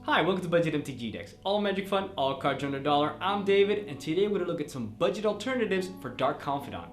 Hi, welcome to Budget MTG Decks. All magic fun, all cards under $1. I'm David, and today we're going to look at some budget alternatives for Dark Confidant.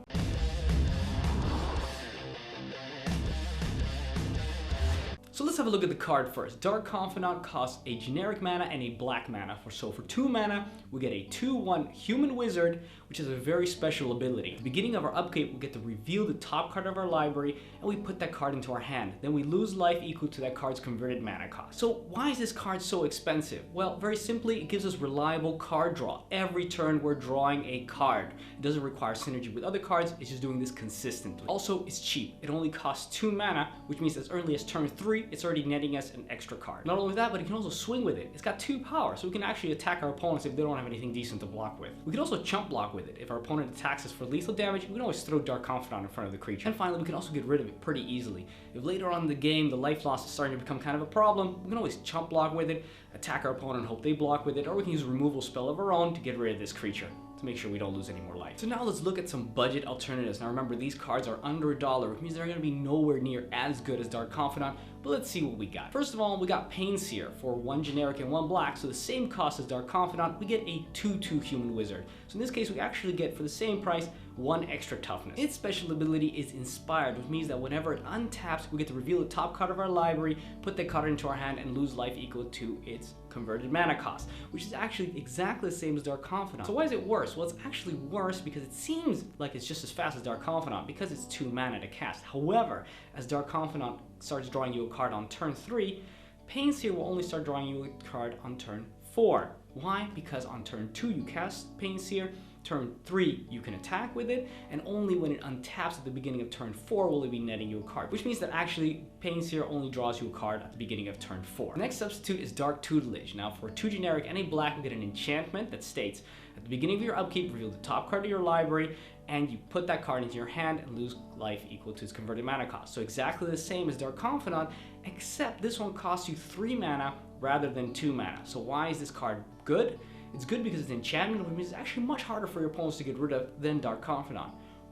So let's have a look at the card first. Dark Confidant costs a generic mana and a black mana. For 2 mana, we get a 2/1 human wizard, which is a very special ability. At the beginning of our upkeep, we get to reveal the top card of our library, and we put that card into our hand. Then we lose life equal to that card's converted mana cost. So why is this card so expensive? Well, very simply, it gives us reliable card draw. Every turn, we're drawing a card. It doesn't require synergy with other cards, it's just doing this consistently. Also, it's cheap. It only costs 2 mana, which means as early as turn 3, it's already netting us an extra card. Not only that, but it can also swing with it. It's got 2 power, so we can actually attack our opponents if they don't have anything decent to block with. We can also chump block with it. If our opponent attacks us for lethal damage, we can always throw Dark Confidant in front of the creature. And finally, we can also get rid of it pretty easily. If later on in the game, the life loss is starting to become kind of a problem, we can always chump block with it, attack our opponent and hope they block with it, or we can use a removal spell of our own to get rid of this creature, to make sure we don't lose any more life. So now let's look at some budget alternatives. Now remember, these cards are under $1, which means they're going to be nowhere near as good as Dark Confidant, but let's see what we got. First of all, we got Painseer for 1 generic and 1 black, so the same cost as Dark Confidant, we get a 2/2 human wizard. So in this case, we actually get, for the same price, 1 extra toughness. Its special ability is Inspired, which means that whenever it untaps, we get to reveal the top card of our library, put that card into our hand, and lose life equal to its converted mana cost, which is actually exactly the same as Dark Confidant. So why is it worse? Well, it's actually worse because it seems like it's just as fast as Dark Confidant because it's 2 mana to cast. However, as Dark Confidant starts drawing you a card on turn 3, Painseer will only start drawing you a card on turn 4. Why? Because on turn 2 you cast Painseer, turn 3 you can attack with it, and only when it untaps at the beginning of turn 4 will it be netting you a card, which means that actually Painseer only draws you a card at the beginning of turn 4. The next substitute is Dark Tutelage. Now for 2 generic and a black, we get an enchantment that states, at the beginning of your upkeep, reveal the top card of your library, and you put that card into your hand and lose life equal to its converted mana cost. So exactly the same as Dark Confidant, except this one costs you 3 mana rather than 2 mana. So why is this card good? It's good because it's an enchantment, which means it's actually much harder for your opponents to get rid of than Dark Confidant.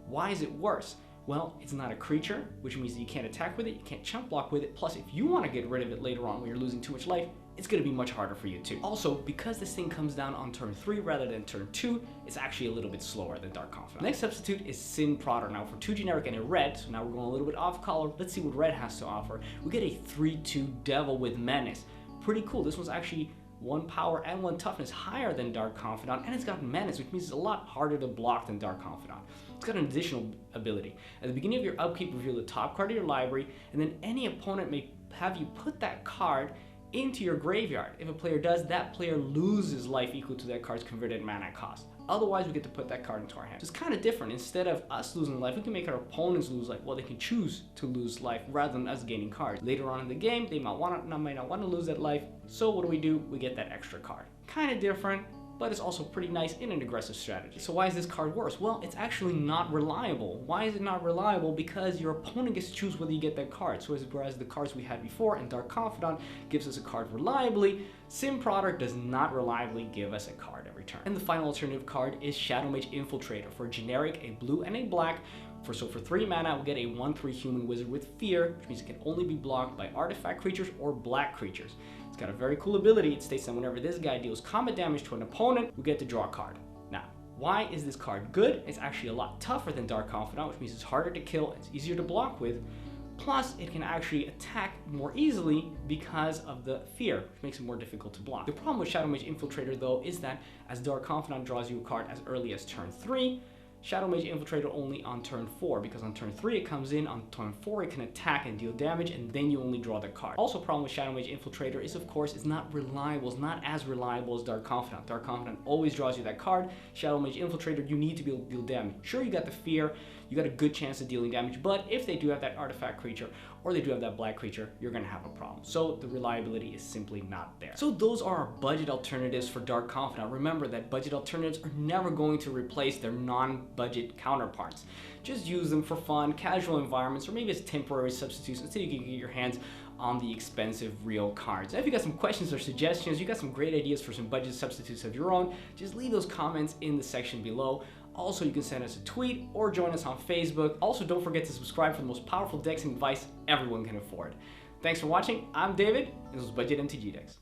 Why is it worse? Well, it's not a creature, which means that you can't attack with it, you can't chump block with it, plus if you want to get rid of it later on when you're losing too much life, it's going to be much harder for you too. Also, because this thing comes down on turn 3 rather than turn 2, it's actually a little bit slower than Dark Confidant. Next substitute is Sin Prodder. Now for 2 generic and a red, so now we're going a little bit off color, let's see what red has to offer. We get a 3/2 Devil with Menace. Pretty cool. This one's actually 1 power and 1 toughness higher than Dark Confidant, and it's got Menace, which means it's a lot harder to block than Dark Confidant. It's got an additional ability. At the beginning of your upkeep, reveal the top card of your library, and then any opponent may have you put that card into your graveyard. If a player does, that player loses life equal to that card's converted mana cost. Otherwise, we get to put that card into our hand. So it's kind of different. Instead of us losing life, we can make our opponents lose life. Well, they can choose to lose life rather than us gaining cards. Later on in the game, they might not want to lose that life. So what do? We get that extra card. Kind of different, but it's also pretty nice in an aggressive strategy. So why is this card worse? Well, it's actually not reliable. Why is it not reliable? Because your opponent gets to choose whether you get that card. So whereas the cards we had before and Dark Confidant gives us a card reliably, Sin Prodder does not reliably give us a card every turn. And the final alternative card is Shadow Mage Infiltrator. For a generic, a blue and a black, for 3 mana, we'll get a 1/3 human wizard with fear, which means it can only be blocked by artifact creatures or black creatures. It's got a very cool ability. It states that whenever this guy deals combat damage to an opponent, we get to draw a card. Now, why is this card good? It's actually a lot tougher than Dark Confidant, which means it's harder to kill, it's easier to block with, plus it can actually attack more easily because of the fear, which makes it more difficult to block. The problem with Shadow Mage Infiltrator though is that as Dark Confidant draws you a card as early as turn 3, Shadow Mage Infiltrator only on turn 4, because on turn 3 it comes in, on turn 4 it can attack and deal damage, and then you only draw the card. Also, problem with Shadow Mage Infiltrator is, of course, it's not reliable. It's not as reliable as Dark Confidant. Dark Confidant always draws you that card. Shadow Mage Infiltrator, you need to be able to deal damage. Sure, you got the fear, you got a good chance of dealing damage, but if they do have that artifact creature or they do have that black creature, you're going to have a problem. So the reliability is simply not there. So those are our budget alternatives for Dark Confidant. Remember that budget alternatives are never going to replace their non-budget counterparts. Just use them for fun, casual environments, or maybe as temporary substitutes until you can get your hands on the expensive real cards. And if you got some questions or suggestions, you got some great ideas for some budget substitutes of your own, just leave those comments in the section below. Also, you can send us a tweet or join us on Facebook. Also, don't forget to subscribe for the most powerful decks and advice everyone can afford. Thanks for watching. I'm David, and this was Budget MTG Decks.